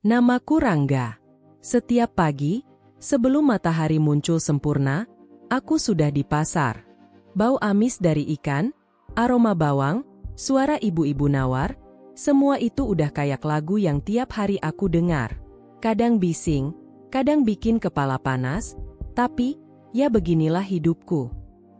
Namaku Rangga. Setiap pagi, sebelum matahari muncul sempurna, aku sudah di pasar. Bau amis dari ikan, aroma bawang, suara ibu-ibu nawar, semua itu udah kayak lagu yang tiap hari aku dengar. Kadang bising, kadang bikin kepala panas, tapi, ya beginilah hidupku.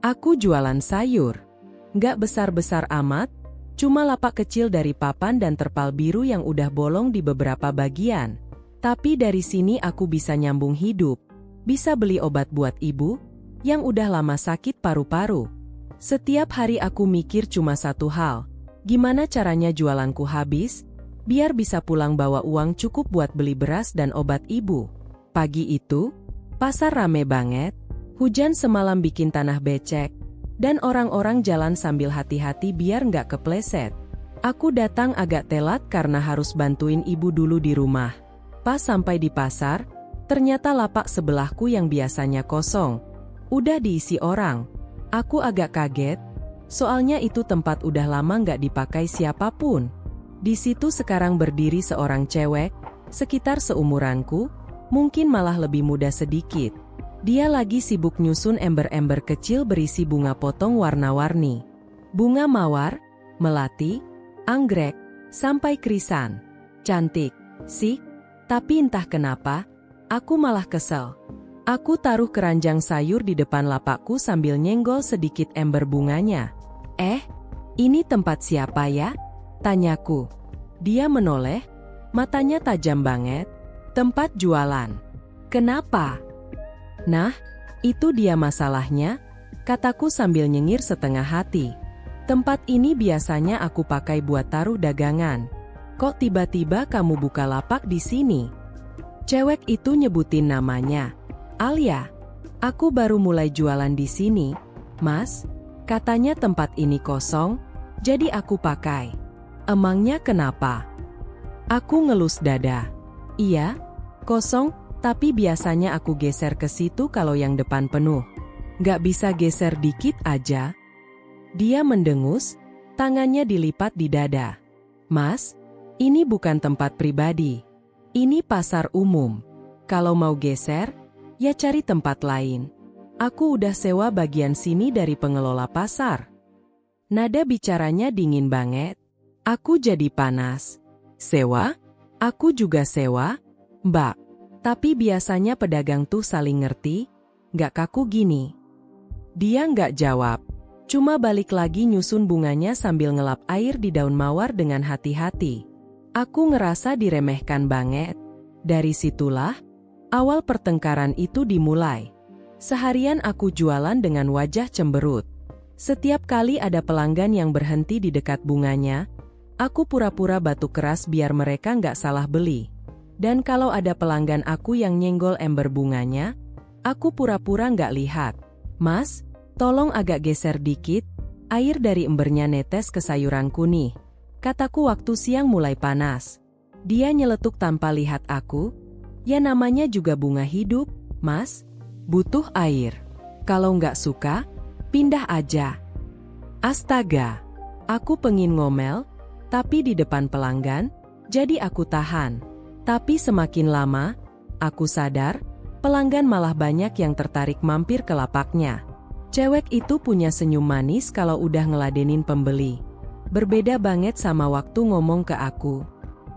Aku jualan sayur. Nggak besar-besar amat, cuma lapak kecil dari papan dan terpal biru yang udah bolong di beberapa bagian. Tapi dari sini aku bisa nyambung hidup, bisa beli obat buat ibu, yang udah lama sakit paru-paru. Setiap hari aku mikir cuma satu hal, gimana caranya jualanku habis, biar bisa pulang bawa uang cukup buat beli beras dan obat ibu. Pagi itu, pasar rame banget, hujan semalam bikin tanah becek, dan orang-orang jalan sambil hati-hati biar nggak kepleset. Aku datang agak telat karena harus bantuin ibu dulu di rumah. Pas sampai di pasar, ternyata lapak sebelahku yang biasanya kosong udah diisi orang. Aku agak kaget, soalnya itu tempat udah lama nggak dipakai siapapun. Di situ sekarang berdiri seorang cewek, sekitar seumuranku, mungkin malah lebih muda sedikit. Dia lagi sibuk nyusun ember-ember kecil berisi bunga potong warna-warni. Bunga mawar, melati, anggrek, sampai krisan. Cantik, sih, tapi entah kenapa, aku malah kesel. Aku taruh keranjang sayur di depan lapakku sambil nyenggol sedikit ember bunganya. Ini tempat siapa ya? Tanyaku. Dia menoleh, matanya tajam banget. Tempat jualan. Kenapa? Nah, itu dia masalahnya, kataku sambil nyengir setengah hati. Tempat ini biasanya aku pakai buat taruh dagangan. Kok tiba-tiba kamu buka lapak di sini? Cewek itu nyebutin namanya. Alia. Aku baru mulai jualan di sini, Mas. Katanya tempat ini kosong, jadi aku pakai. Emangnya kenapa? Aku ngelus dada. Iya, kosong. Tapi biasanya aku geser ke situ kalau yang depan penuh. Nggak bisa geser dikit aja? Dia mendengus, tangannya dilipat di dada. Mas, ini bukan tempat pribadi. Ini pasar umum. Kalau mau geser, ya cari tempat lain. Aku udah sewa bagian sini dari pengelola pasar. Nada bicaranya dingin banget. Aku jadi panas. Sewa? Aku juga sewa, Mbak. Tapi biasanya pedagang tuh saling ngerti, nggak kaku gini. Dia nggak jawab, cuma balik lagi nyusun bunganya sambil ngelap air di daun mawar dengan hati-hati. Aku ngerasa diremehkan banget. Dari situlah, awal pertengkaran itu dimulai. Seharian aku jualan dengan wajah cemberut. Setiap kali ada pelanggan yang berhenti di dekat bunganya, aku pura-pura batuk keras biar mereka nggak salah beli. Dan kalau ada pelanggan aku yang nyenggol ember bunganya, aku pura-pura nggak lihat. Mas, tolong agak geser dikit, air dari embernya netes ke sayuranku nih. Kataku waktu siang mulai panas. Dia nyeletuk tanpa lihat aku. Ya namanya juga bunga hidup, Mas. Butuh air. Kalau nggak suka, pindah aja. Astaga, aku pengin ngomel, tapi di depan pelanggan, jadi aku tahan. Tapi semakin lama, aku sadar, pelanggan malah banyak yang tertarik mampir ke lapaknya. Cewek itu punya senyum manis kalau udah ngeladenin pembeli. Berbeda banget sama waktu ngomong ke aku.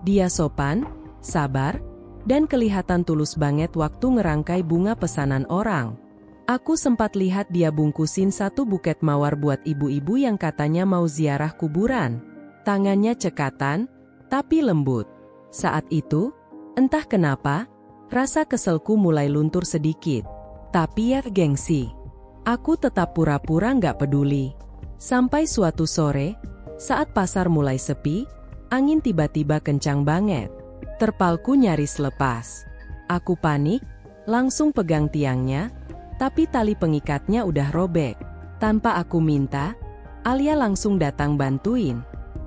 Dia sopan, sabar, dan kelihatan tulus banget waktu ngerangkai bunga pesanan orang. Aku sempat lihat dia bungkusin satu buket mawar buat ibu-ibu yang katanya mau ziarah kuburan. Tangannya cekatan, tapi lembut. Saat itu, entah kenapa, rasa keselku mulai luntur sedikit. Tapi ya gengsi. Aku tetap pura-pura nggak peduli. Sampai suatu sore, saat pasar mulai sepi, angin tiba-tiba kencang banget. Terpalku nyaris lepas. Aku panik, langsung pegang tiangnya, tapi tali pengikatnya udah robek. Tanpa aku minta, Alia langsung datang bantuin.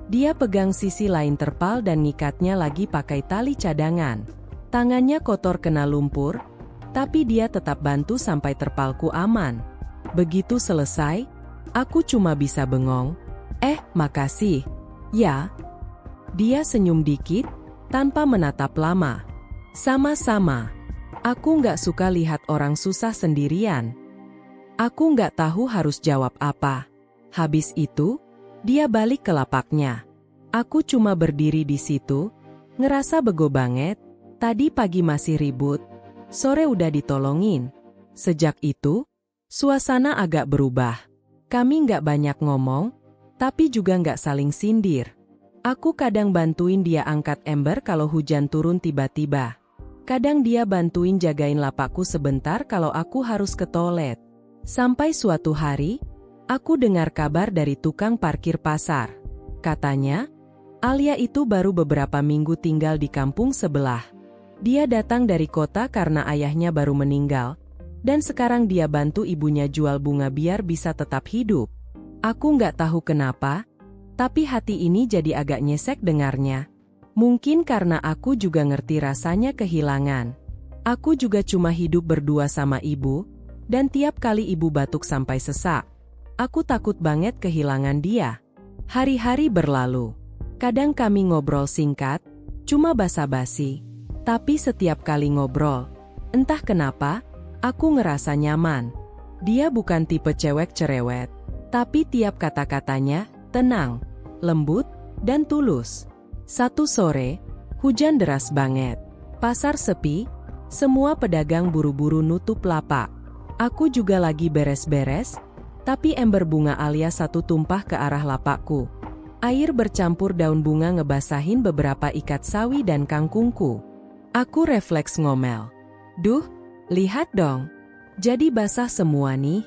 Dia pegang sisi lain terpal dan ngikatnya lagi pakai tali cadangan. Tangannya kotor kena lumpur, tapi dia tetap bantu sampai terpalku aman. Begitu selesai, aku cuma bisa bengong. Makasih. Ya. Dia senyum dikit, tanpa menatap lama. Sama-sama. Aku nggak suka lihat orang susah sendirian. Aku nggak tahu harus jawab apa. Habis itu, dia balik ke lapaknya. Aku cuma berdiri di situ, ngerasa bego banget. Tadi pagi masih ribut, sore udah ditolongin. Sejak itu, suasana agak berubah. Kami nggak banyak ngomong, tapi juga nggak saling sindir. Aku kadang bantuin dia angkat ember kalau hujan turun tiba-tiba. Kadang dia bantuin jagain lapakku sebentar kalau aku harus ke toilet. Sampai suatu hari, aku dengar kabar dari tukang parkir pasar. Katanya, Alia itu baru beberapa minggu tinggal di kampung sebelah. Dia datang dari kota karena ayahnya baru meninggal, dan sekarang dia bantu ibunya jual bunga biar bisa tetap hidup. Aku nggak tahu kenapa, tapi hati ini jadi agak nyesek dengarnya. Mungkin karena aku juga ngerti rasanya kehilangan. Aku juga cuma hidup berdua sama ibu, dan tiap kali ibu batuk sampai sesak, aku takut banget kehilangan dia. Hari-hari berlalu. Kadang kami ngobrol singkat, cuma basa-basi. Tapi setiap kali ngobrol, entah kenapa, aku ngerasa nyaman. Dia bukan tipe cewek cerewet, tapi tiap kata-katanya tenang, lembut, dan tulus. Satu sore, hujan deras banget. Pasar sepi, semua pedagang buru-buru nutup lapak. Aku juga lagi beres-beres, tapi ember bunga Alia satu tumpah ke arah lapakku. Air bercampur daun bunga ngebasahin beberapa ikat sawi dan kangkungku. Aku refleks ngomel. Duh, lihat dong. Jadi basah semua nih.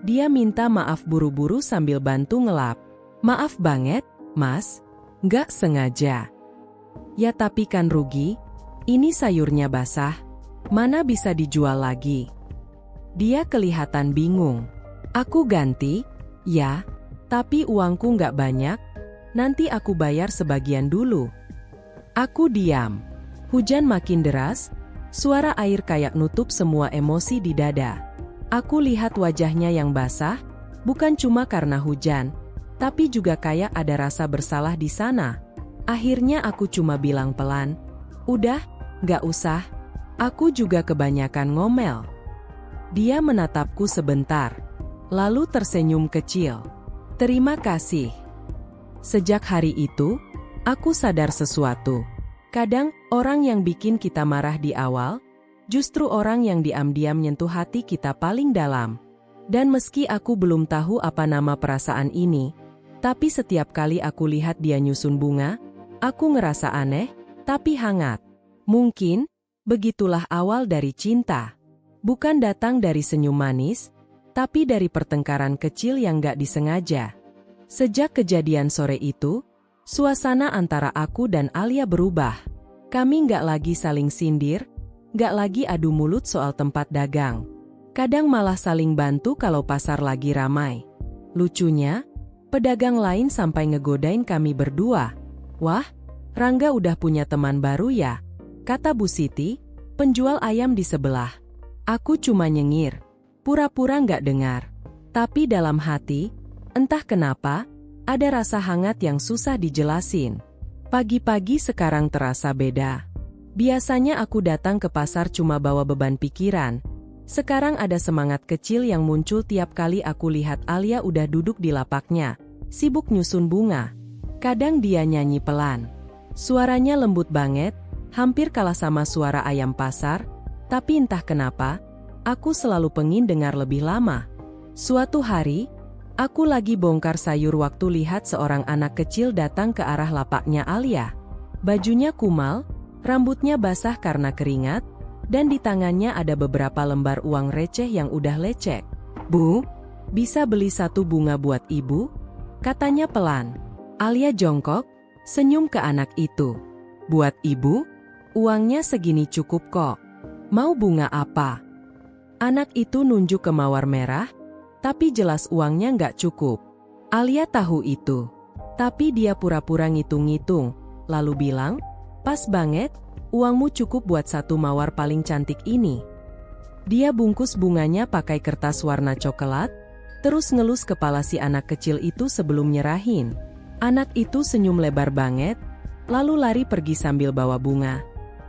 Dia minta maaf buru-buru sambil bantu ngelap. Maaf banget, Mas. Nggak sengaja. Ya tapi kan rugi. Ini sayurnya basah. Mana bisa dijual lagi? Dia kelihatan bingung. Aku ganti, ya. Tapi uangku nggak banyak. Nanti aku bayar sebagian dulu. Aku diam. Hujan makin deras, suara air kayak nutup semua emosi di dada. Aku lihat wajahnya yang basah, bukan cuma karena hujan, tapi juga kayak ada rasa bersalah di sana. Akhirnya aku cuma bilang pelan, "Udah, nggak usah." Aku juga kebanyakan ngomel. Dia menatapku sebentar, lalu tersenyum kecil. "Terima kasih." Sejak hari itu, aku sadar sesuatu. Kadang, orang yang bikin kita marah di awal, justru orang yang diam-diam nyentuh hati kita paling dalam. Dan meski aku belum tahu apa nama perasaan ini, tapi setiap kali aku lihat dia nyusun bunga, aku ngerasa aneh, tapi hangat. Mungkin, begitulah awal dari cinta. Bukan datang dari senyum manis, tapi dari pertengkaran kecil yang gak disengaja. Sejak kejadian sore itu, suasana antara aku dan Alia berubah. Kami nggak lagi saling sindir, nggak lagi adu mulut soal tempat dagang. Kadang malah saling bantu kalau pasar lagi ramai. Lucunya, pedagang lain sampai ngegodain kami berdua. "Wah, Rangga udah punya teman baru ya?" kata Bu Siti, penjual ayam di sebelah. Aku cuma nyengir, pura-pura nggak dengar. Tapi dalam hati, entah kenapa, ada rasa hangat yang susah dijelasin. Pagi-pagi sekarang terasa beda. Biasanya aku datang ke pasar cuma bawa beban pikiran. Sekarang ada semangat kecil yang muncul tiap kali aku lihat Alia udah duduk di lapaknya, sibuk nyusun bunga. Kadang dia nyanyi pelan. Suaranya lembut banget, hampir kalah sama suara ayam pasar, tapi entah kenapa, aku selalu pengen dengar lebih lama. Suatu hari, aku lagi bongkar sayur waktu lihat seorang anak kecil datang ke arah lapaknya Alia. Bajunya kumal, rambutnya basah karena keringat, dan di tangannya ada beberapa lembar uang receh yang udah lecek. "Bu, bisa beli satu bunga buat ibu?" katanya pelan. Alia jongkok, senyum ke anak itu. "Buat ibu? Uangnya segini cukup kok. Mau bunga apa?" Anak itu nunjuk ke mawar merah, tapi jelas uangnya nggak cukup. Alia tahu itu, tapi dia pura-pura ngitung-ngitung, lalu bilang, "Pas banget, uangmu cukup buat satu mawar paling cantik ini." Dia bungkus bunganya pakai kertas warna coklat, terus ngelus kepala si anak kecil itu sebelum nyerahin. Anak itu senyum lebar banget, lalu lari pergi sambil bawa bunga.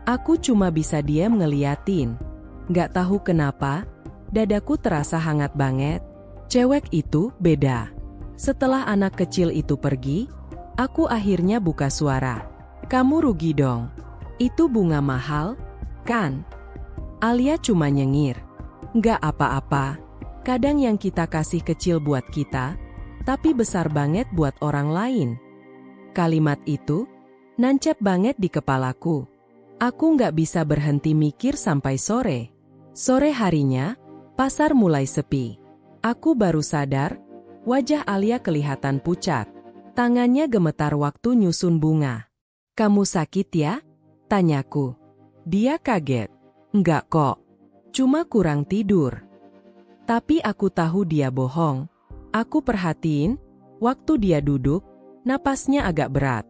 Aku cuma bisa diam ngeliatin. Gak tahu kenapa, dadaku terasa hangat banget. Cewek itu beda. Setelah anak kecil itu pergi, aku akhirnya buka suara. Kamu rugi dong. Itu bunga mahal, kan? Alia cuma nyengir. Nggak apa-apa. Kadang yang kita kasih kecil buat kita, tapi besar banget buat orang lain. Kalimat itu nancep banget di kepalaku. Aku nggak bisa berhenti mikir sampai sore. Sore harinya, pasar mulai sepi. Aku baru sadar, wajah Alia kelihatan pucat. Tangannya gemetar waktu nyusun bunga. Kamu sakit ya? Tanyaku. Dia kaget. Enggak kok. Cuma kurang tidur. Tapi aku tahu dia bohong. Aku perhatiin, waktu dia duduk, napasnya agak berat.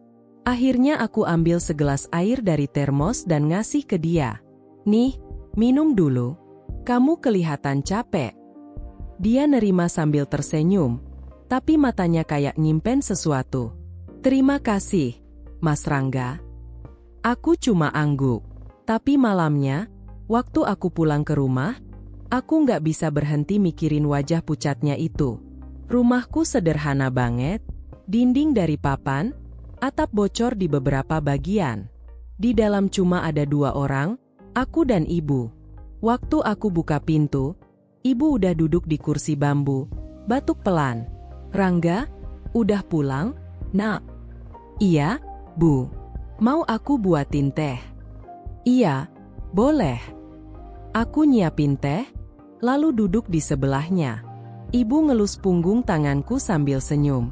Akhirnya aku ambil segelas air dari termos dan ngasih ke dia. Nih, minum dulu. Kamu kelihatan capek. Dia nerima sambil tersenyum, tapi matanya kayak nyimpen sesuatu. Terima kasih, Mas Rangga. Aku cuma angguk. Tapi malamnya, waktu aku pulang ke rumah, aku nggak bisa berhenti mikirin wajah pucatnya itu. Rumahku sederhana banget, dinding dari papan, atap bocor di beberapa bagian. Di dalam cuma ada 2 orang, aku dan ibu. Waktu aku buka pintu, ibu udah duduk di kursi bambu, batuk pelan. Rangga, udah pulang, Nak? Iya, Bu. Mau aku buatin teh? Iya, boleh. Aku nyiapin teh, lalu duduk di sebelahnya. Ibu ngelus punggung tanganku sambil senyum.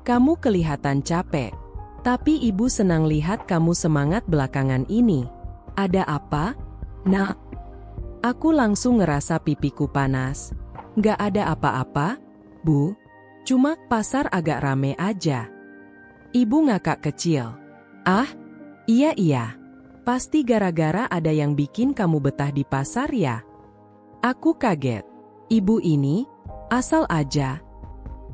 Kamu kelihatan capek. Tapi ibu senang lihat kamu semangat belakangan ini. Ada apa, Nak? Aku langsung ngerasa pipiku panas. Nggak ada apa-apa, Bu. Cuma pasar agak rame aja. Ibu ngakak kecil. Ah, iya. Pasti gara-gara ada yang bikin kamu betah di pasar ya? Aku kaget. Ibu ini, asal aja.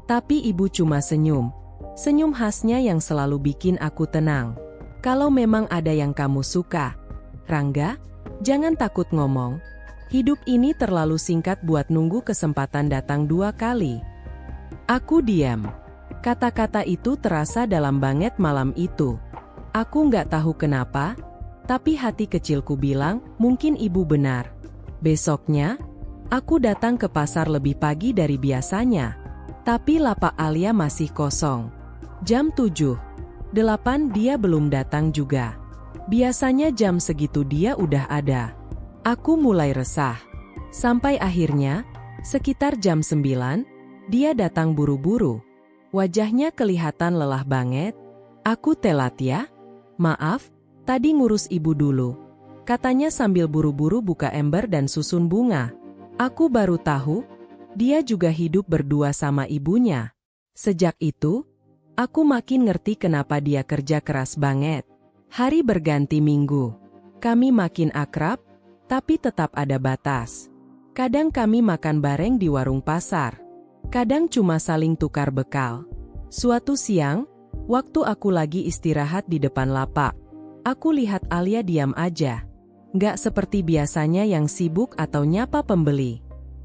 Tapi ibu cuma senyum. Senyum khasnya yang selalu bikin aku tenang. Kalau memang ada yang kamu suka, Rangga, jangan takut ngomong. Hidup ini terlalu singkat buat nunggu kesempatan datang 2 kali. Aku diam. Kata-kata itu terasa dalam banget malam itu. Aku nggak tahu kenapa, tapi hati kecilku bilang, mungkin ibu benar. Besoknya, aku datang ke pasar lebih pagi dari biasanya. Tapi lapak Alia masih kosong. Jam 7, 8 dia belum datang juga. Biasanya jam segitu dia udah ada. Aku mulai resah. Sampai akhirnya, sekitar jam 9, dia datang buru-buru. Wajahnya kelihatan lelah banget. Aku telat ya? Maaf, tadi ngurus ibu dulu. Katanya sambil buru-buru buka ember dan susun bunga. Aku baru tahu, dia juga hidup berdua sama ibunya. Sejak itu, aku makin ngerti kenapa dia kerja keras banget. Hari berganti minggu. Kami makin akrab, tapi tetap ada batas. Kadang kami makan bareng di warung pasar. Kadang cuma saling tukar bekal. Suatu siang, waktu aku lagi istirahat di depan lapak, aku lihat Alia diam aja. Nggak seperti biasanya yang sibuk atau nyapa pembeli.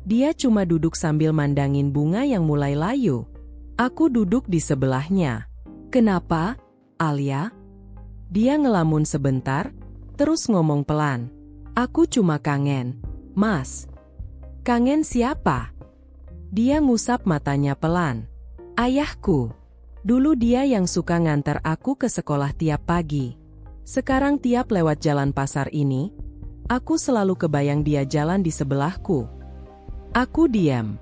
Dia cuma duduk sambil mandangin bunga yang mulai layu. Aku duduk di sebelahnya. Kenapa, Alia? Dia ngelamun sebentar, terus ngomong pelan. Aku cuma kangen, Mas. Kangen siapa? Dia ngusap matanya pelan. Ayahku. Dulu dia yang suka ngantar aku ke sekolah tiap pagi. Sekarang tiap lewat jalan pasar ini, aku selalu kebayang dia jalan di sebelahku. Aku diam.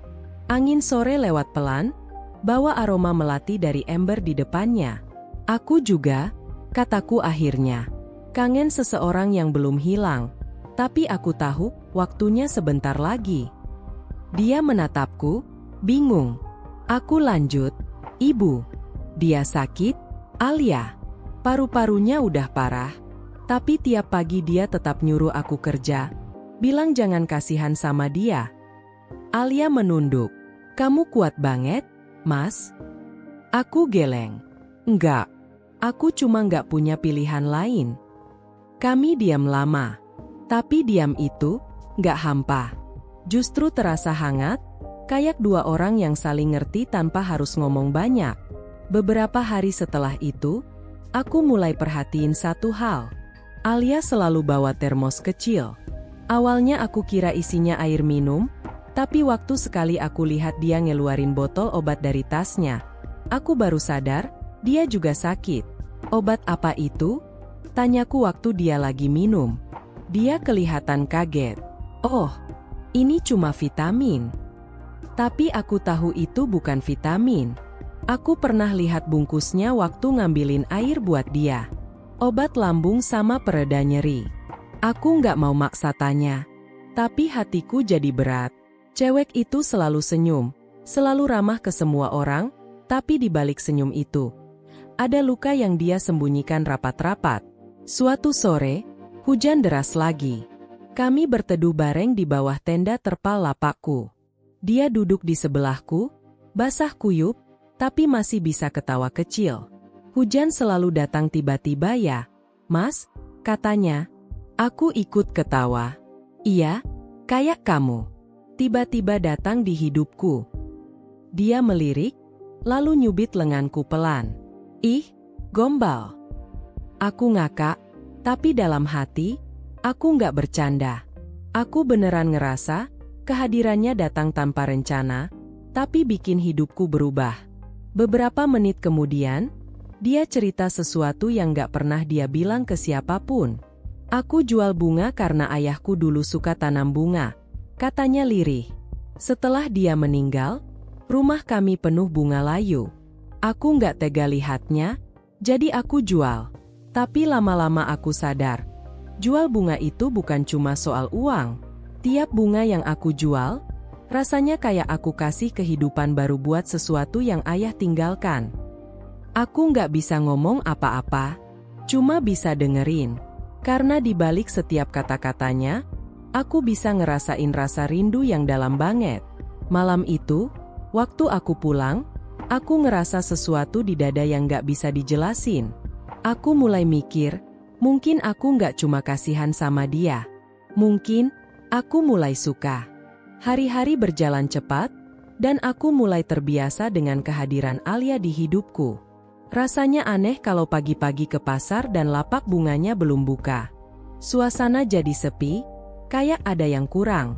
Angin sore lewat pelan, bawa aroma melati dari ember di depannya. Aku juga, kataku akhirnya. Kangen seseorang yang belum hilang. Tapi aku tahu, waktunya sebentar lagi. Dia menatapku, bingung. Aku lanjut, Ibu. Dia sakit, Alia. Paru-parunya udah parah. Tapi tiap pagi dia tetap nyuruh aku kerja. Bilang jangan kasihan sama dia. Alia menunduk. Kamu kuat banget, Mas? Aku geleng. Enggak. Aku cuma nggak punya pilihan lain. Kami diam lama. Tapi diam itu nggak hampa. Justru terasa hangat, kayak dua orang yang saling ngerti tanpa harus ngomong banyak. Beberapa hari setelah itu, aku mulai perhatiin satu hal. Alia selalu bawa termos kecil. Awalnya aku kira isinya air minum, tapi waktu sekali aku lihat dia ngeluarin botol obat dari tasnya, aku baru sadar, dia juga sakit. Obat apa itu? Tanyaku waktu dia lagi minum. Dia kelihatan kaget. Oh, ini cuma vitamin. Tapi aku tahu itu bukan vitamin. Aku pernah lihat bungkusnya waktu ngambilin air buat dia. Obat lambung sama pereda nyeri. Aku nggak mau maksa tanya. Tapi hatiku jadi berat. Cewek itu selalu senyum, selalu ramah ke semua orang, tapi di balik senyum itu, ada luka yang dia sembunyikan rapat-rapat. Suatu sore, hujan deras lagi. Kami berteduh bareng di bawah tenda terpal lapakku. Dia duduk di sebelahku, basah kuyup, tapi masih bisa ketawa kecil. Hujan selalu datang tiba-tiba ya, Mas, katanya. Aku ikut ketawa. Iya, kayak kamu. Tiba-tiba datang di hidupku. Dia melirik, lalu nyubit lenganku pelan. Ih, gombal. Aku ngakak, tapi dalam hati, aku nggak bercanda. Aku beneran ngerasa, kehadirannya datang tanpa rencana, tapi bikin hidupku berubah. Beberapa menit kemudian, dia cerita sesuatu yang nggak pernah dia bilang ke siapapun. Aku jual bunga karena ayahku dulu suka tanam bunga, katanya lirih. Setelah dia meninggal, rumah kami penuh bunga layu. Aku nggak tega lihatnya, jadi aku jual. Tapi lama-lama aku sadar, jual bunga itu bukan cuma soal uang. Tiap bunga yang aku jual, rasanya kayak aku kasih kehidupan baru buat sesuatu yang ayah tinggalkan. Aku nggak bisa ngomong apa-apa, cuma bisa dengerin. Karena di balik setiap kata-katanya, aku bisa ngerasain rasa rindu yang dalam banget. Malam itu, waktu aku pulang, aku ngerasa sesuatu di dada yang nggak bisa dijelasin. Aku mulai mikir, mungkin aku nggak cuma kasihan sama dia. Mungkin, aku mulai suka. Hari-hari berjalan cepat, dan aku mulai terbiasa dengan kehadiran Alia di hidupku. Rasanya aneh kalau pagi-pagi ke pasar dan lapak bunganya belum buka. Suasana jadi sepi, kayak ada yang kurang.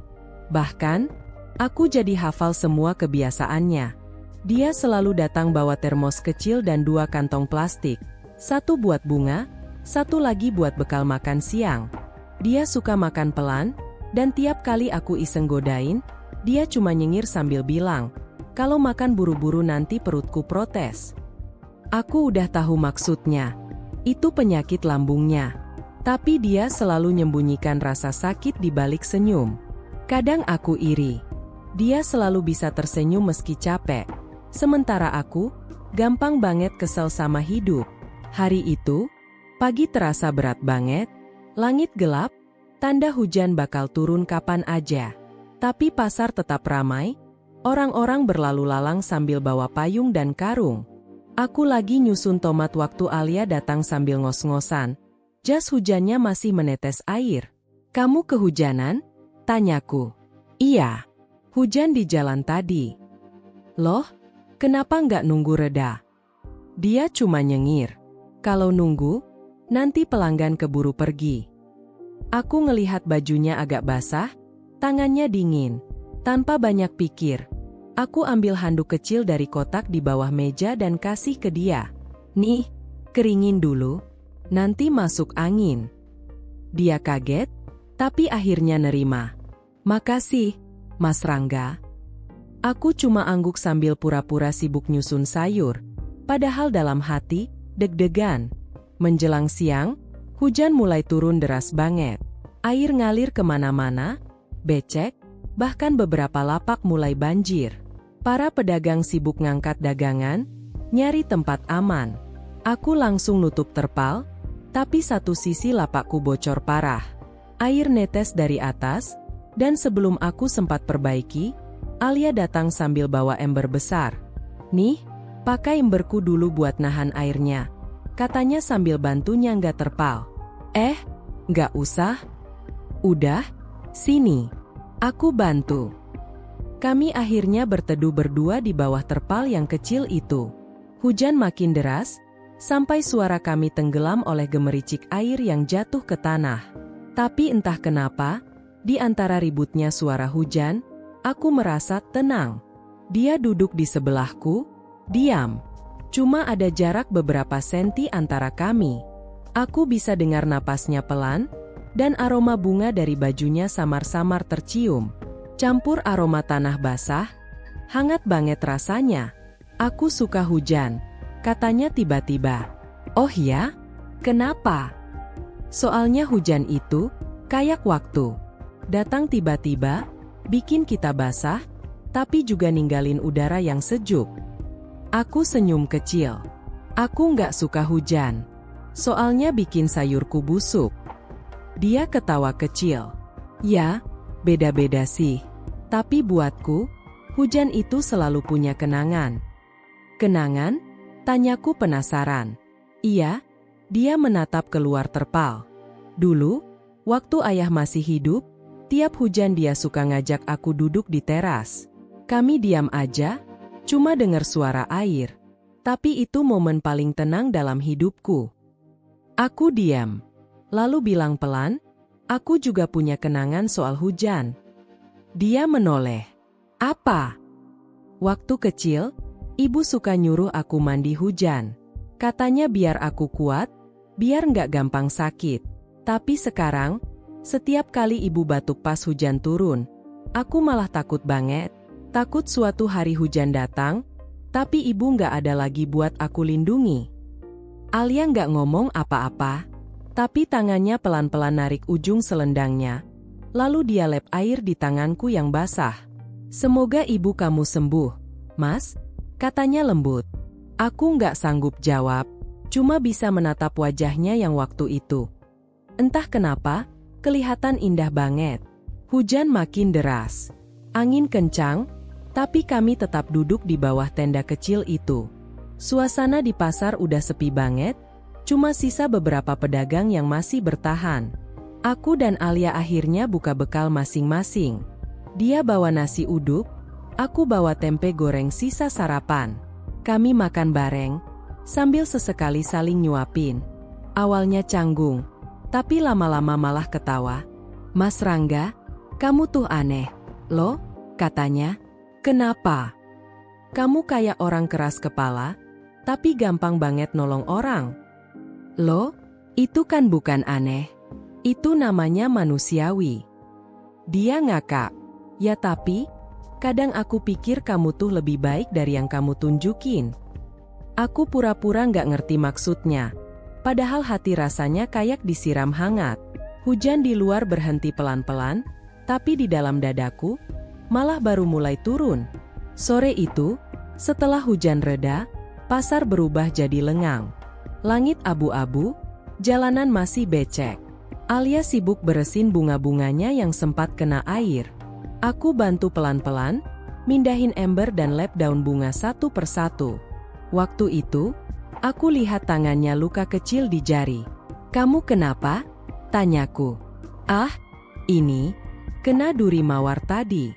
Bahkan, aku jadi hafal semua kebiasaannya. Dia selalu datang bawa termos kecil dan 2 kantong plastik. 1 buat bunga, 1 lagi buat bekal makan siang. Dia suka makan pelan, dan tiap kali aku iseng godain, dia cuma nyengir sambil bilang, kalau makan buru-buru nanti perutku protes. Aku udah tahu maksudnya. Itu penyakit lambungnya. Tapi dia selalu menyembunyikan rasa sakit di balik senyum. Kadang aku iri. Dia selalu bisa tersenyum meski capek. Sementara aku, gampang banget kesel sama hidup. Hari itu, pagi terasa berat banget. Langit gelap, tanda hujan bakal turun kapan aja. Tapi pasar tetap ramai. Orang-orang berlalu lalang sambil bawa payung dan karung. Aku lagi nyusun tomat waktu Alia datang sambil ngos-ngosan. Jas hujannya masih menetes air. Kamu kehujanan? Tanyaku. Iya. Hujan di jalan tadi. Loh, kenapa nggak nunggu reda? Dia cuma nyengir. Kalau nunggu, nanti pelanggan keburu pergi. Aku ngelihat bajunya agak basah, tangannya dingin. Tanpa banyak pikir, aku ambil handuk kecil dari kotak di bawah meja dan kasih ke dia. Nih, keringin dulu, nanti masuk angin. Dia kaget, tapi akhirnya nerima. Makasih, Mas Rangga. Aku cuma angguk sambil pura-pura sibuk nyusun sayur. Padahal dalam hati, deg-degan. Menjelang siang, hujan mulai turun deras banget. Air ngalir kemana-mana, becek, bahkan beberapa lapak mulai banjir. Para pedagang sibuk ngangkat dagangan, nyari tempat aman. Aku langsung nutup terpal, tapi satu sisi lapakku bocor parah. Air netes dari atas, dan sebelum aku sempat perbaiki, Alia datang sambil bawa ember besar. Nih, pakai emberku dulu buat nahan airnya, katanya sambil bantu nyangga terpal. Nggak usah. Udah, sini. Aku bantu. Kami akhirnya berteduh berdua di bawah terpal yang kecil itu. Hujan makin deras, sampai suara kami tenggelam oleh gemericik air yang jatuh ke tanah. Tapi entah kenapa, di antara ributnya suara hujan, aku merasa tenang. Dia duduk di sebelahku, diam. Cuma ada jarak beberapa senti antara kami. Aku bisa dengar napasnya pelan, dan aroma bunga dari bajunya samar-samar tercium. Campur aroma tanah basah, hangat banget rasanya. Aku suka hujan, katanya tiba-tiba. Oh ya? Kenapa? Soalnya hujan itu, kayak waktu. Datang tiba-tiba, bikin kita basah, tapi juga ninggalin udara yang sejuk. Aku senyum kecil. Aku nggak suka hujan. Soalnya bikin sayurku busuk. Dia ketawa kecil. Ya, beda-beda sih. Tapi buatku, hujan itu selalu punya kenangan. Kenangan? Tanyaku penasaran. Iya, dia menatap keluar terpal. Dulu, waktu ayah masih hidup, tiap hujan dia suka ngajak aku duduk di teras. Kami diam aja, cuma dengar suara air. Tapi itu momen paling tenang dalam hidupku. Aku diam. Lalu bilang pelan, aku juga punya kenangan soal hujan. Dia menoleh. Apa? Waktu kecil, ibu suka nyuruh aku mandi hujan. Katanya biar aku kuat, biar nggak gampang sakit. Tapi sekarang, setiap kali ibu batuk pas hujan turun, aku malah takut banget. Takut suatu hari hujan datang, tapi ibu nggak ada lagi buat aku lindungi. Alia nggak ngomong apa-apa, tapi tangannya pelan-pelan narik ujung selendangnya. Lalu dia lep air di tanganku yang basah. Semoga ibu kamu sembuh, Mas, katanya lembut. Aku nggak sanggup jawab, cuma bisa menatap wajahnya yang waktu itu. Entah kenapa, kelihatan indah banget. Hujan makin deras. Angin kencang, tapi kami tetap duduk di bawah tenda kecil itu. Suasana di pasar udah sepi banget, cuma sisa beberapa pedagang yang masih bertahan. Aku dan Alia akhirnya buka bekal masing-masing. Dia bawa nasi uduk, aku bawa tempe goreng sisa sarapan. Kami makan bareng, sambil sesekali saling nyuapin. Awalnya canggung, tapi lama-lama malah ketawa. Mas Rangga, kamu tuh aneh, loh, katanya. Kenapa? Kamu kayak orang keras kepala, tapi gampang banget nolong orang. Loh, itu kan bukan aneh. Itu namanya manusiawi. Dia ngakak. Ya tapi, kadang aku pikir kamu tuh lebih baik dari yang kamu tunjukin. Aku pura-pura nggak ngerti maksudnya. Padahal hati rasanya kayak disiram hangat. Hujan di luar berhenti pelan-pelan, tapi di dalam dadaku, malah baru mulai turun. Sore itu, setelah hujan reda, pasar berubah jadi lengang. Langit abu-abu, jalanan masih becek. Alia sibuk beresin bunga-bunganya yang sempat kena air. Aku bantu pelan-pelan, mindahin ember dan lap daun bunga satu persatu. Waktu itu, aku lihat tangannya luka kecil di jari. Kamu kenapa? Tanyaku. Ah, ini, kena duri mawar tadi.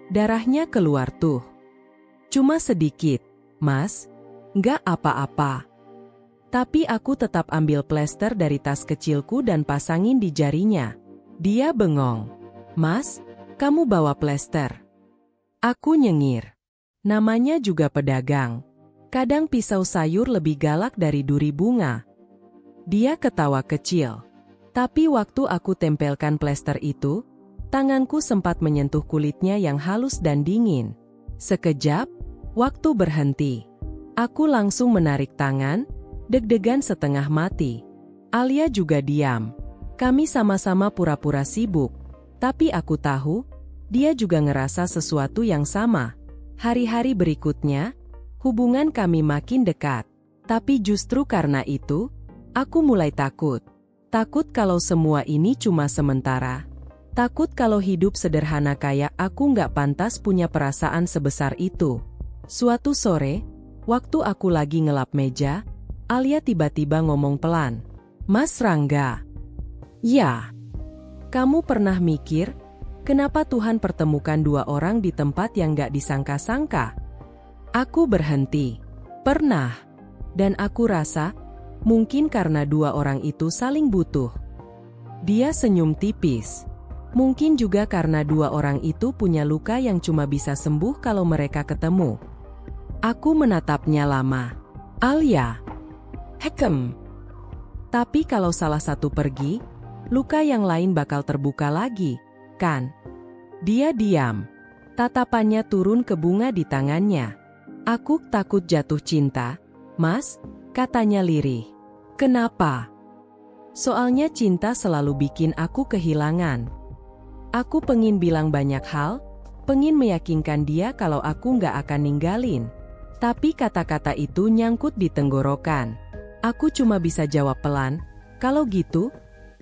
Darahnya keluar tuh. Cuma sedikit, Mas, nggak apa-apa. Tapi aku tetap ambil plester dari tas kecilku dan pasangin di jarinya. Dia bengong. Mas, kamu bawa plester? Aku nyengir. Namanya juga pedagang. Kadang pisau sayur lebih galak dari duri bunga. Dia ketawa kecil. Tapi waktu aku tempelkan plester itu, tanganku sempat menyentuh kulitnya yang halus dan dingin. Sekejap, waktu berhenti. Aku langsung menarik tangan, deg-degan setengah mati. Alia juga diam. Kami sama-sama pura-pura sibuk. Tapi aku tahu, dia juga ngerasa sesuatu yang sama. Hari-hari berikutnya, hubungan kami makin dekat. Tapi justru karena itu, aku mulai takut. Takut kalau semua ini cuma sementara. Takut kalau hidup sederhana kayak aku nggak pantas punya perasaan sebesar itu. Suatu sore, waktu aku lagi ngelap meja, Alia tiba-tiba ngomong pelan. Mas Rangga. Ya, kamu pernah mikir, kenapa Tuhan pertemukan dua orang di tempat yang gak disangka-sangka? Aku berhenti. Pernah. Dan aku rasa, mungkin karena dua orang itu saling butuh. Dia senyum tipis. Mungkin juga karena dua orang itu punya luka yang cuma bisa sembuh kalau mereka ketemu. Aku menatapnya lama. Alia. Hekem. Tapi kalau salah satu pergi, luka yang lain bakal terbuka lagi, kan? Dia diam. Tatapannya turun ke bunga di tangannya. Aku takut jatuh cinta, Mas, katanya lirih. Kenapa? Soalnya cinta selalu bikin aku kehilangan. Aku pengin bilang banyak hal, pengin meyakinkan dia kalau aku nggak akan ninggalin. Tapi kata-kata itu nyangkut di tenggorokan. Aku cuma bisa jawab pelan, kalau gitu,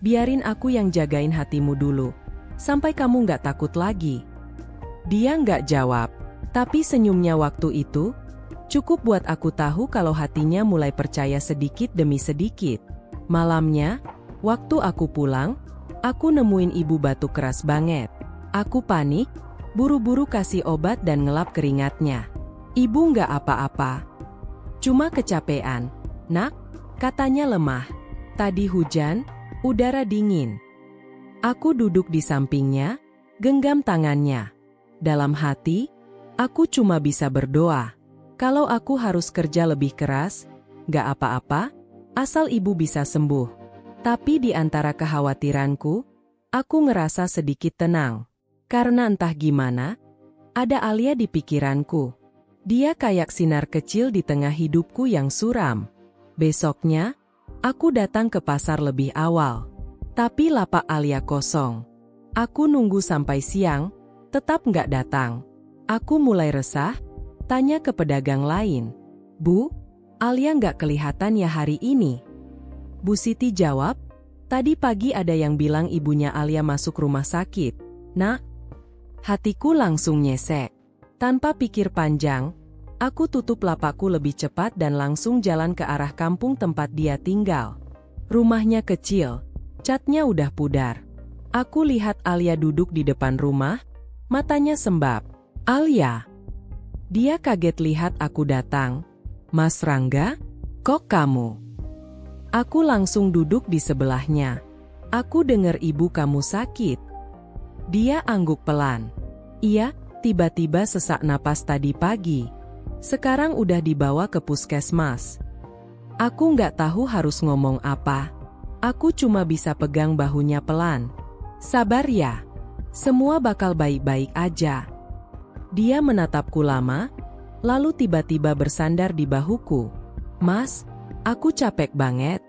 biarin aku yang jagain hatimu dulu. Sampai kamu nggak takut lagi. Dia nggak jawab, tapi senyumnya waktu itu, cukup buat aku tahu kalau hatinya mulai percaya sedikit demi sedikit. Malamnya, waktu aku pulang, aku nemuin ibu batuk keras banget. Aku panik, buru-buru kasih obat dan ngelap keringatnya. Ibu nggak apa-apa. Cuma kecapean, Nak, katanya lemah. Tadi hujan, udara dingin. Aku duduk di sampingnya, genggam tangannya. Dalam hati, aku cuma bisa berdoa. Kalau aku harus kerja lebih keras, nggak apa-apa, asal ibu bisa sembuh. Tapi di antara kekhawatiranku, aku ngerasa sedikit tenang. Karena entah gimana, ada Alia di pikiranku. Dia kayak sinar kecil di tengah hidupku yang suram. Besoknya, aku datang ke pasar lebih awal. Tapi lapak Alia kosong. Aku nunggu sampai siang, tetap nggak datang. Aku mulai resah, tanya ke pedagang lain. Bu, Alia nggak kelihatan ya hari ini? Bu Siti jawab, tadi pagi ada yang bilang ibunya Alia masuk rumah sakit. Nak, hatiku langsung nyesek. Tanpa pikir panjang, aku tutup lapakku lebih cepat dan langsung jalan ke arah kampung tempat dia tinggal. Rumahnya kecil, catnya udah pudar. Aku lihat Alia duduk di depan rumah, matanya sembab. Alia. Dia kaget lihat aku datang. Mas Rangga, kok kamu? Aku langsung duduk di sebelahnya. Aku dengar ibu kamu sakit. Dia angguk pelan. Iya, tiba-tiba sesak napas tadi pagi. Sekarang udah dibawa ke puskesmas. Aku nggak tahu harus ngomong apa. Aku cuma bisa pegang bahunya pelan. Sabar ya. Semua bakal baik-baik aja. Dia menatapku lama, lalu tiba-tiba bersandar di bahuku. Mas, aku capek banget.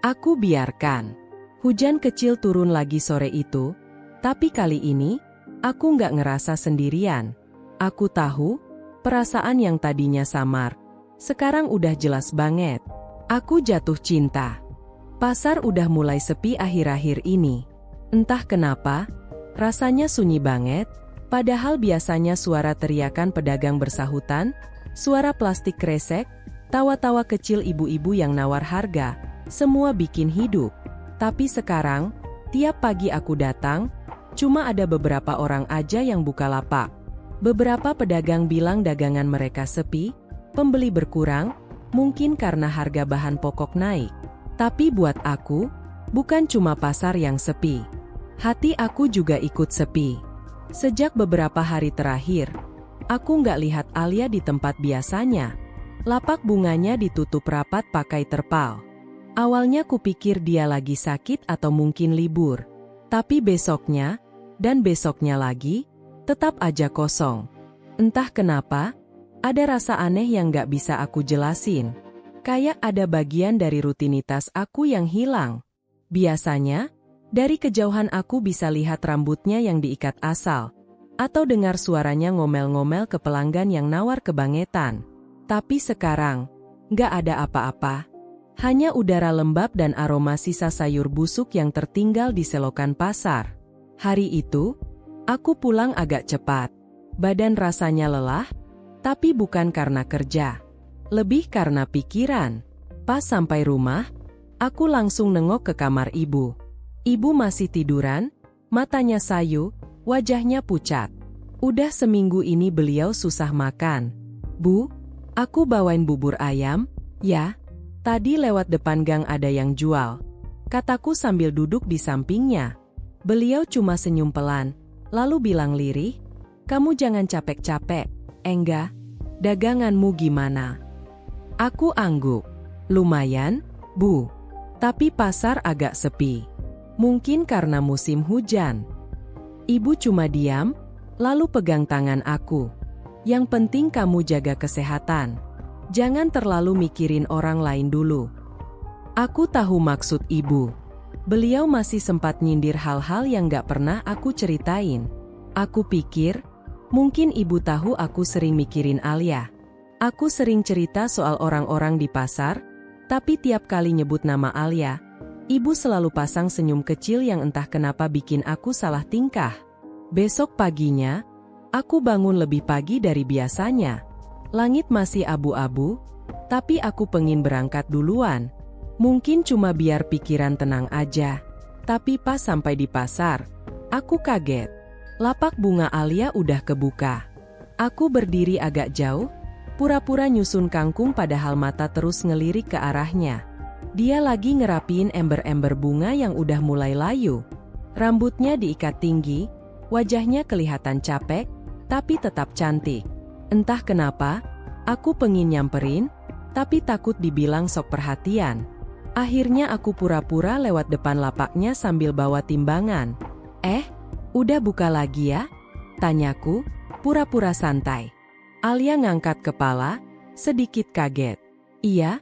Aku biarkan. Hujan kecil turun lagi sore itu, tapi kali ini, aku nggak ngerasa sendirian. Aku tahu, perasaan yang tadinya samar, sekarang udah jelas banget. Aku jatuh cinta. Pasar udah mulai sepi akhir-akhir ini. Entah kenapa, rasanya sunyi banget, padahal biasanya suara teriakan pedagang bersahutan, suara plastik kresek, tawa-tawa kecil ibu-ibu yang nawar harga, semua bikin hidup. Tapi sekarang, tiap pagi aku datang, cuma ada beberapa orang aja yang buka lapak. Beberapa pedagang bilang dagangan mereka sepi, pembeli berkurang, mungkin karena harga bahan pokok naik. Tapi buat aku, bukan cuma pasar yang sepi. Hati aku juga ikut sepi. Sejak beberapa hari terakhir, aku nggak lihat Alia di tempat biasanya. Lapak bunganya ditutup rapat pakai terpal. Awalnya kupikir dia lagi sakit atau mungkin libur. Tapi besoknya, dan besoknya lagi, tetap aja kosong. Entah kenapa, ada rasa aneh yang nggak bisa aku jelasin. Kayak ada bagian dari rutinitas aku yang hilang. Biasanya, dari kejauhan aku bisa lihat rambutnya yang diikat asal, atau dengar suaranya ngomel-ngomel ke pelanggan yang nawar kebangetan. Tapi sekarang, nggak ada apa-apa. Hanya udara lembab dan aroma sisa sayur busuk yang tertinggal di selokan pasar. Hari itu, aku pulang agak cepat. Badan rasanya lelah, tapi bukan karena kerja. Lebih karena pikiran. Pas sampai rumah, aku langsung nengok ke kamar ibu. Ibu masih tiduran, matanya sayu, wajahnya pucat. Udah seminggu ini beliau susah makan. Bu, aku bawain bubur ayam, ya. Tadi lewat depan gang ada yang jual. Kataku sambil duduk di sampingnya. Beliau cuma senyum pelan, lalu bilang lirih, kamu jangan capek-capek, enggak? Daganganmu gimana? Aku angguk. Lumayan, Bu. Tapi pasar agak sepi. Mungkin karena musim hujan. Ibu cuma diam, lalu pegang tangan aku. Yang penting kamu jaga kesehatan. Jangan terlalu mikirin orang lain dulu. Aku tahu maksud ibu. Beliau masih sempat nyindir hal-hal yang gak pernah aku ceritain. Aku pikir, mungkin ibu tahu aku sering mikirin Alia. Aku sering cerita soal orang-orang di pasar, tapi tiap kali nyebut nama Alia, ibu selalu pasang senyum kecil yang entah kenapa bikin aku salah tingkah. Besok paginya, aku bangun lebih pagi dari biasanya. Langit masih abu-abu, tapi aku pengen berangkat duluan. Mungkin cuma biar pikiran tenang aja. Tapi pas sampai di pasar, aku kaget. Lapak bunga Alia udah kebuka. Aku berdiri agak jauh, pura-pura nyusun kangkung padahal mata terus ngelirik ke arahnya. Dia lagi ngerapiin ember-ember bunga yang udah mulai layu. Rambutnya diikat tinggi, wajahnya kelihatan capek, tapi tetap cantik. Entah kenapa, aku pengen nyamperin, tapi takut dibilang sok perhatian. Akhirnya aku pura-pura lewat depan lapaknya sambil bawa timbangan. Udah buka lagi ya? Tanyaku, pura-pura santai. Alia ngangkat kepala, sedikit kaget. Iya,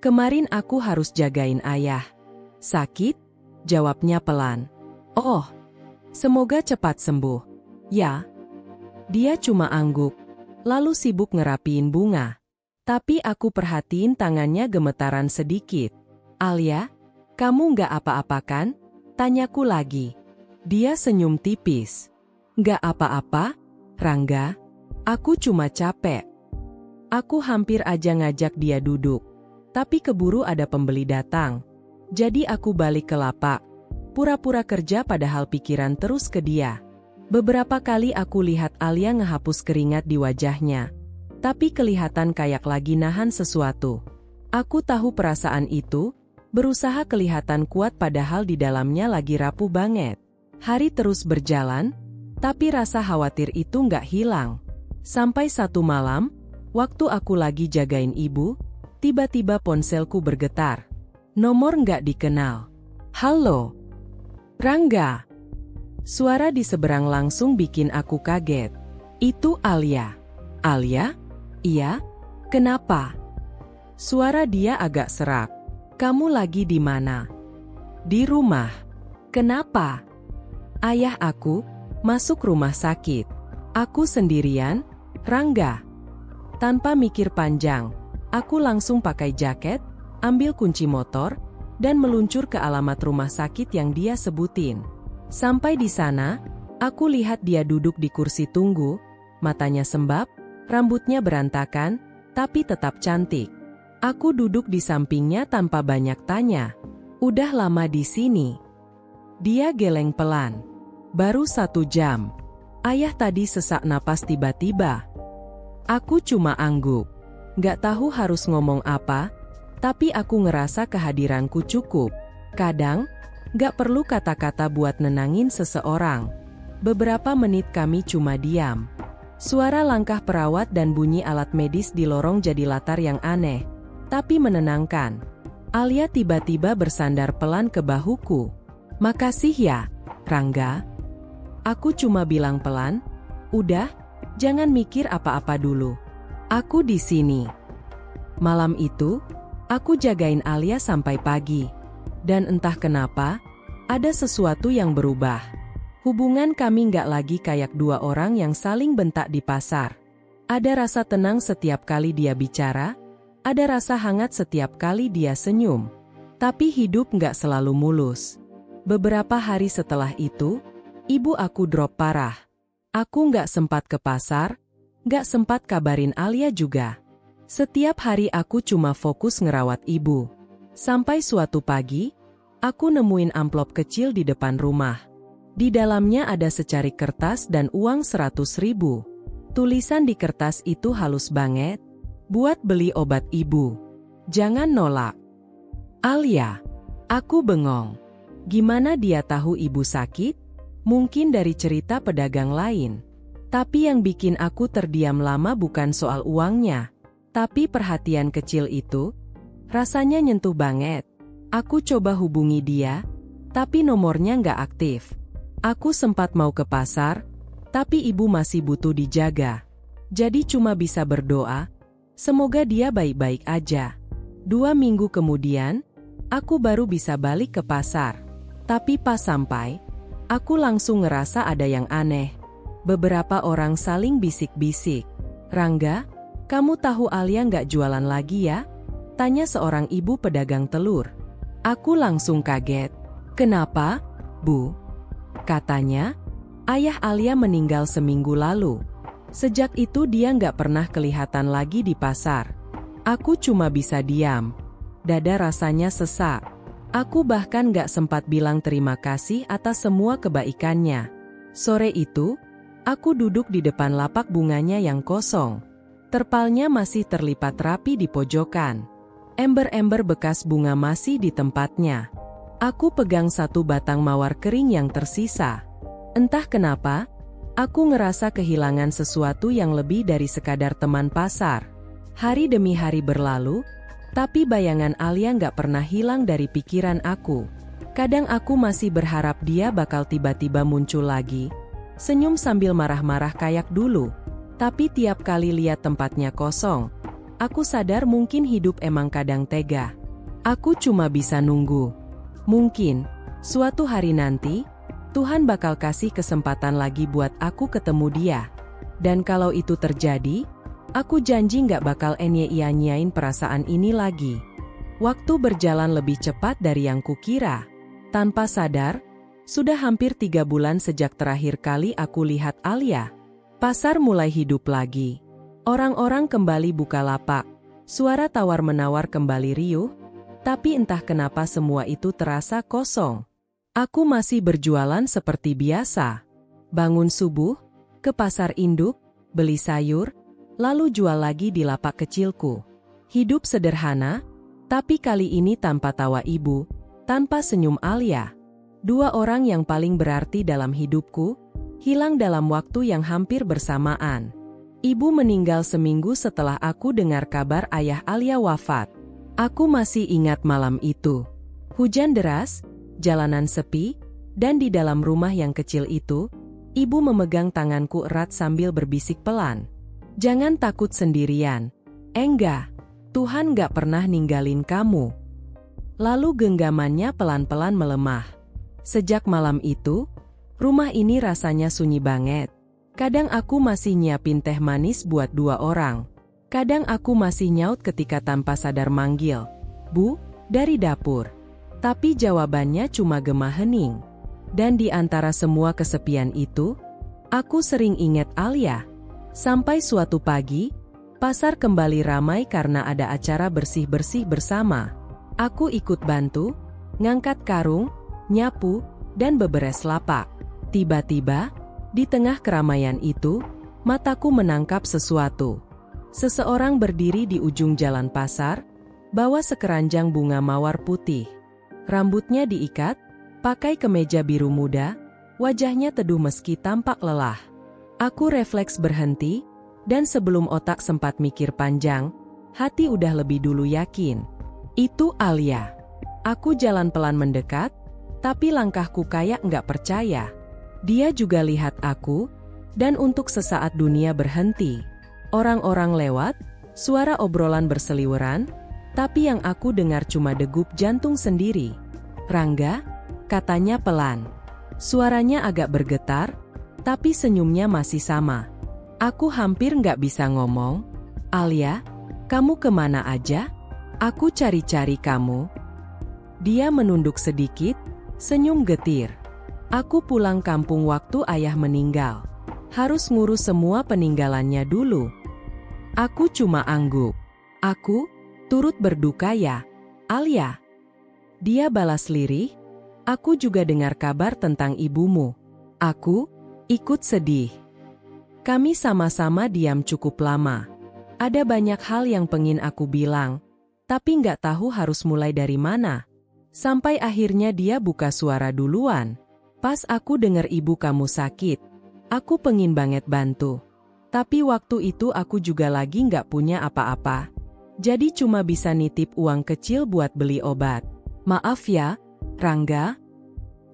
kemarin aku harus jagain ayah. Sakit? Jawabnya pelan. Oh, semoga cepat sembuh. Ya. Dia cuma angguk, lalu sibuk ngerapiin bunga. Tapi aku perhatiin tangannya gemetaran sedikit. Alia, kamu nggak apa-apa kan? Tanyaku lagi. Dia senyum tipis. Nggak apa-apa, Rangga. Aku cuma capek. Aku hampir aja ngajak dia duduk. Tapi keburu ada pembeli datang. Jadi aku balik ke lapak. Pura-pura kerja padahal pikiran terus ke dia. Beberapa kali aku lihat Alia ngehapus keringat di wajahnya. Tapi kelihatan kayak lagi nahan sesuatu. Aku tahu perasaan itu, berusaha kelihatan kuat padahal di dalamnya lagi rapuh banget. Hari terus berjalan, tapi rasa khawatir itu nggak hilang. Sampai satu malam, waktu aku lagi jagain ibu, tiba-tiba ponselku bergetar. Nomor nggak dikenal. Halo? Rangga? Suara di seberang langsung bikin aku kaget. Itu Alia. Alia? Iya? Kenapa? Suara dia agak serak. Kamu lagi di mana? Di rumah. Kenapa? Ayah aku masuk rumah sakit. Aku sendirian, Rangga. Tanpa mikir panjang, aku langsung pakai jaket, ambil kunci motor, dan meluncur ke alamat rumah sakit yang dia sebutin. Sampai di sana, aku lihat dia duduk di kursi tunggu, matanya sembab, rambutnya berantakan, tapi tetap cantik. Aku duduk di sampingnya tanpa banyak tanya. Udah lama di sini? Dia geleng pelan. Baru 1 jam. Ayah tadi sesak napas tiba-tiba. Aku cuma angguk. Gak tahu harus ngomong apa, tapi aku ngerasa kehadiranku cukup. Kadang, gak perlu kata-kata buat nenangin seseorang. Beberapa menit kami cuma diam. Suara langkah perawat dan bunyi alat medis di lorong jadi latar yang aneh, tapi menenangkan. Alia tiba-tiba bersandar pelan ke bahuku. Makasih ya, Rangga. Aku cuma bilang pelan, udah, jangan mikir apa-apa dulu. Aku di sini. Malam itu, aku jagain Alia sampai pagi. Dan entah kenapa, ada sesuatu yang berubah. Hubungan kami nggak lagi kayak 2 orang yang saling bentak di pasar. Ada rasa tenang setiap kali dia bicara, ada rasa hangat setiap kali dia senyum. Tapi hidup nggak selalu mulus. Beberapa hari setelah itu, ibu aku drop parah. Aku nggak sempat ke pasar, nggak sempat kabarin Alia juga. Setiap hari aku cuma fokus ngerawat ibu. Sampai suatu pagi, Aku nemuin amplop kecil di depan rumah. Di dalamnya ada secarik kertas dan uang 100.000. Tulisan di kertas itu halus banget. Buat beli obat ibu. Jangan nolak. Alia. Aku bengong. Gimana dia tahu ibu sakit? Mungkin dari cerita pedagang lain. Tapi yang bikin aku terdiam lama bukan soal uangnya. Tapi perhatian kecil itu. Rasanya nyentuh banget. Aku coba hubungi dia. Tapi nomornya nggak aktif. Aku sempat mau ke pasar. Tapi ibu masih butuh dijaga. Jadi cuma bisa berdoa. Semoga dia baik-baik aja. 2 minggu kemudian, aku baru bisa balik ke pasar. Tapi pas sampai, aku langsung ngerasa ada yang aneh. Beberapa orang saling bisik-bisik. Rangga, kamu tahu Alia nggak jualan lagi ya? Tanya seorang ibu pedagang telur. Aku langsung kaget. Kenapa, Bu? Katanya, ayah Alia meninggal seminggu lalu. Sejak itu dia nggak pernah kelihatan lagi di pasar. Aku cuma bisa diam. Dada rasanya sesak. Aku bahkan gak sempat bilang terima kasih atas semua kebaikannya. Sore itu, aku duduk di depan lapak bunganya yang kosong. Terpalnya masih terlipat rapi di pojokan. Ember-ember bekas bunga masih di tempatnya. Aku pegang satu batang mawar kering yang tersisa. Entah kenapa, aku ngerasa kehilangan sesuatu yang lebih dari sekadar teman pasar. Hari demi hari berlalu, tapi bayangan Alia nggak pernah hilang dari pikiran aku. Kadang aku masih berharap dia bakal tiba-tiba muncul lagi, senyum sambil marah-marah kayak dulu. Tapi tiap kali lihat tempatnya kosong, aku sadar mungkin hidup emang kadang tega. Aku cuma bisa nunggu. Mungkin, suatu hari nanti, Tuhan bakal kasih kesempatan lagi buat aku ketemu dia. Dan kalau itu terjadi, aku janji nggak bakal nyanyain perasaan ini lagi. Waktu berjalan lebih cepat dari yang kukira. Tanpa sadar, sudah hampir 3 bulan sejak terakhir kali aku lihat Alia. Pasar mulai hidup lagi. Orang-orang kembali buka lapak. Suara tawar-menawar kembali riuh. Tapi entah kenapa semua itu terasa kosong. Aku masih berjualan seperti biasa. Bangun subuh, ke pasar induk, beli sayur, lalu jual lagi di lapak kecilku. Hidup sederhana, tapi kali ini tanpa tawa ibu, tanpa senyum Alia. 2 orang yang paling berarti dalam hidupku, hilang dalam waktu yang hampir bersamaan. Ibu meninggal seminggu setelah aku dengar kabar ayah Alia wafat. Aku masih ingat malam itu. Hujan deras, jalanan sepi, dan di dalam rumah yang kecil itu, ibu memegang tanganku erat sambil berbisik pelan. Jangan takut sendirian. Enggak, Tuhan gak pernah ninggalin kamu. Lalu genggamannya pelan-pelan melemah. Sejak malam itu, rumah ini rasanya sunyi banget. Kadang aku masih nyiapin teh manis buat 2 orang. Kadang aku masih nyaut ketika tanpa sadar manggil, "Bu," dari dapur. Tapi jawabannya cuma gema hening. Dan di antara semua kesepian itu, aku sering ingat Alia. Sampai suatu pagi, pasar kembali ramai karena ada acara bersih-bersih bersama. Aku ikut bantu, ngangkat karung, nyapu, dan beberes lapak. Tiba-tiba, di tengah keramaian itu, mataku menangkap sesuatu. Seseorang berdiri di ujung jalan pasar, bawa sekeranjang bunga mawar putih. Rambutnya diikat, pakai kemeja biru muda, wajahnya teduh meski tampak lelah. Aku refleks berhenti, dan sebelum otak sempat mikir panjang, hati udah lebih dulu yakin. Itu Alia. Aku jalan pelan mendekat, tapi langkahku kayak nggak percaya. Dia juga lihat aku, dan untuk sesaat dunia berhenti. Orang-orang lewat, suara obrolan berseliweran, tapi yang aku dengar cuma degup jantung sendiri. "Rangga," katanya pelan. Suaranya agak bergetar, tapi senyumnya masih sama. Aku hampir nggak bisa ngomong. "Alia, kamu kemana aja? Aku cari-cari kamu." Dia menunduk sedikit, senyum getir. "Aku pulang kampung waktu ayah meninggal. Harus ngurus semua peninggalannya dulu." Aku cuma angguk. "Aku turut berduka ya, Alia." Dia balas lirih, aku juga dengar kabar tentang ibumu. Aku ikut sedih. Kami sama-sama diam cukup lama. Ada banyak hal yang pengen aku bilang, tapi nggak tahu harus mulai dari mana. Sampai akhirnya dia buka suara duluan. Pas aku dengar ibu kamu sakit, aku pengen banget bantu. Tapi waktu itu aku juga lagi nggak punya apa-apa. Jadi cuma bisa nitip uang kecil buat beli obat. Maaf ya, Rangga.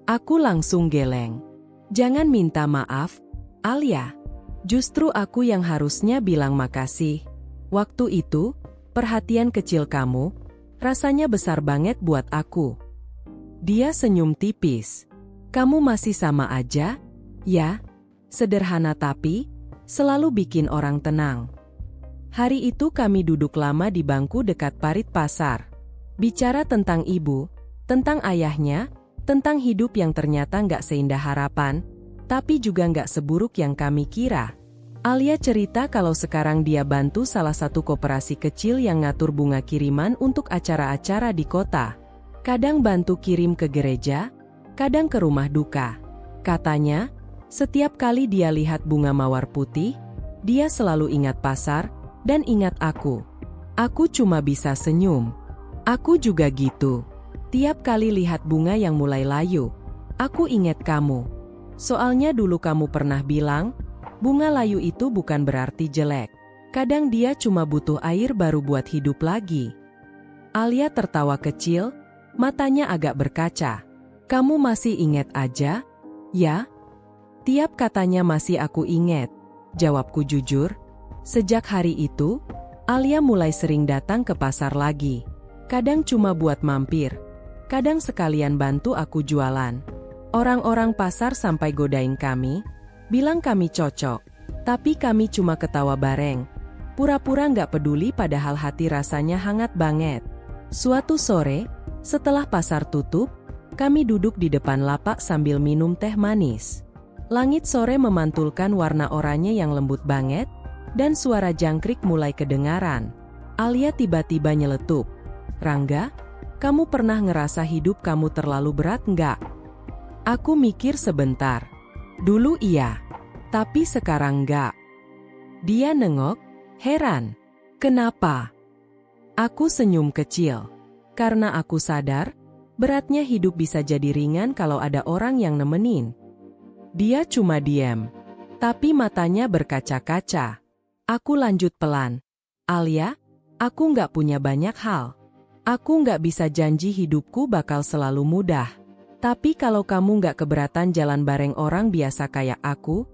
Aku langsung geleng. Jangan minta maaf, Alia. Justru aku yang harusnya bilang makasih. Waktu itu, perhatian kecil kamu, rasanya besar banget buat aku. Dia senyum tipis. Kamu masih sama aja? Ya, sederhana tapi selalu bikin orang tenang. Hari itu kami duduk lama di bangku dekat parit pasar. Bicara tentang ibu, tentang ayahnya, tentang hidup yang ternyata nggak seindah harapan, tapi juga nggak seburuk yang kami kira. Alia cerita kalau sekarang dia bantu salah satu koperasi kecil yang ngatur bunga kiriman untuk acara-acara di kota. Kadang bantu kirim ke gereja, kadang ke rumah duka. Katanya, setiap kali dia lihat bunga mawar putih, dia selalu ingat pasar, dan ingat aku. Aku cuma bisa senyum. Aku juga gitu. Tiap kali lihat bunga yang mulai layu, aku ingat kamu. Soalnya dulu kamu pernah bilang, bunga layu itu bukan berarti jelek. Kadang dia cuma butuh air baru buat hidup lagi. Alia tertawa kecil, matanya agak berkaca. Kamu masih ingat aja? Ya? Tiap katanya masih aku ingat. Jawabku jujur. Sejak hari itu, Alia mulai sering datang ke pasar lagi. Kadang cuma buat mampir. Kadang sekalian bantu aku jualan. Orang-orang pasar sampai godain kami, bilang kami cocok. Tapi kami cuma ketawa bareng. Pura-pura nggak peduli padahal hati rasanya hangat banget. Suatu sore, setelah pasar tutup, kami duduk di depan lapak sambil minum teh manis. Langit sore memantulkan warna oranye yang lembut banget, dan suara jangkrik mulai kedengaran. Alia tiba-tiba nyeletuk. Rangga, kamu pernah ngerasa hidup kamu terlalu berat nggak? Aku mikir sebentar. Dulu iya, tapi sekarang nggak. Dia nengok, heran. Kenapa? Aku senyum kecil. Karena aku sadar, beratnya hidup bisa jadi ringan kalau ada orang yang nemenin. Dia cuma diam, tapi matanya berkaca-kaca. Aku lanjut pelan. Alia, aku nggak punya banyak hal. Aku nggak bisa janji hidupku bakal selalu mudah. Tapi kalau kamu nggak keberatan jalan bareng orang biasa kayak aku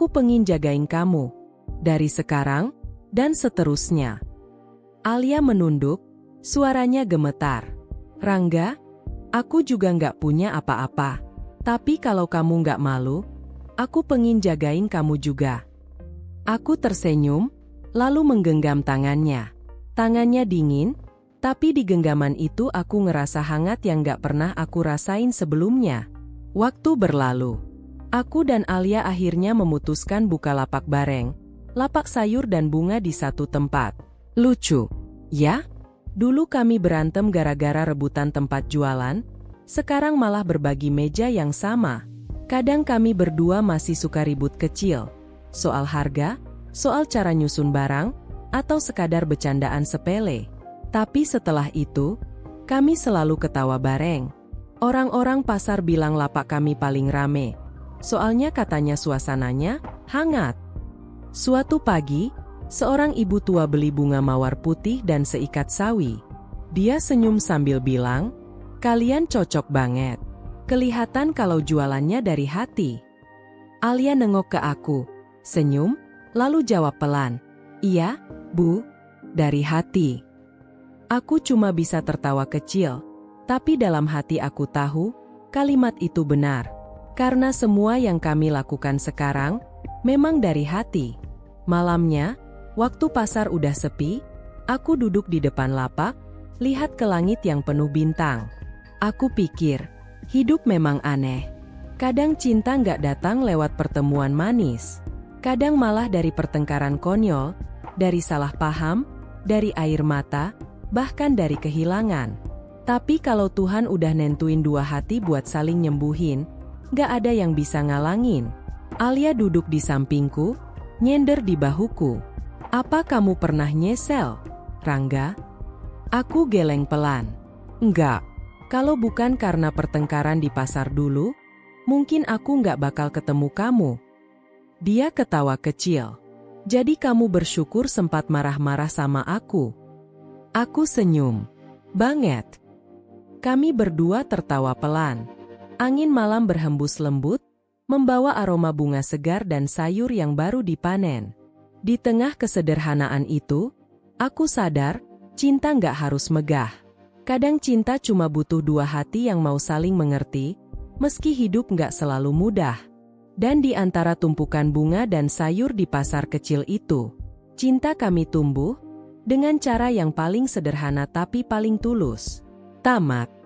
pengen jagain kamu. Dari sekarang, dan seterusnya. Alia menunduk, suaranya gemetar. Rangga, aku juga nggak punya apa-apa. Tapi kalau kamu nggak malu, aku pengen jagain kamu juga. Aku tersenyum, lalu menggenggam tangannya. Tangannya dingin, tapi di genggaman itu aku ngerasa hangat yang gak pernah aku rasain sebelumnya. Waktu berlalu. Aku dan Alia akhirnya memutuskan buka lapak bareng. Lapak sayur dan bunga di satu tempat. Lucu, ya? Dulu kami berantem gara-gara rebutan tempat jualan, sekarang malah berbagi meja yang sama. Kadang kami berdua masih suka ribut kecil. Soal harga, soal cara nyusun barang, atau sekadar bercandaan sepele. Tapi setelah itu, kami selalu ketawa bareng. Orang-orang pasar bilang lapak kami paling rame. Soalnya katanya suasananya hangat. Suatu pagi, seorang ibu tua beli bunga mawar putih dan seikat sawi. Dia senyum sambil bilang, kalian cocok banget. Kelihatan kalau jualannya dari hati. Alia nengok ke aku, senyum, lalu jawab pelan. Iya, Bu, dari hati. Aku cuma bisa tertawa kecil, tapi dalam hati aku tahu, kalimat itu benar. Karena semua yang kami lakukan sekarang, memang dari hati. Malamnya, waktu pasar udah sepi, aku duduk di depan lapak, lihat ke langit yang penuh bintang. Aku pikir, hidup memang aneh. Kadang cinta nggak datang lewat pertemuan manis. Kadang malah dari pertengkaran konyol, dari salah paham, dari air mata, bahkan dari kehilangan. Tapi kalau Tuhan udah nentuin dua hati buat saling nyembuhin, gak ada yang bisa ngalangin. Alia duduk di sampingku, nyender di bahuku. Apa kamu pernah nyesel, Rangga? Aku geleng pelan. Enggak. Kalau bukan karena pertengkaran di pasar dulu, mungkin aku nggak bakal ketemu kamu. Dia ketawa kecil. Jadi kamu bersyukur sempat marah-marah sama aku. Aku senyum. Banget. Kami berdua tertawa pelan. Angin malam berhembus lembut, membawa aroma bunga segar dan sayur yang baru dipanen. Di tengah kesederhanaan itu, aku sadar, cinta nggak harus megah. Kadang cinta cuma butuh dua hati yang mau saling mengerti, meski hidup nggak selalu mudah. Dan di antara tumpukan bunga dan sayur di pasar kecil itu, cinta kami tumbuh, dengan cara yang paling sederhana tapi paling tulus. Tamat.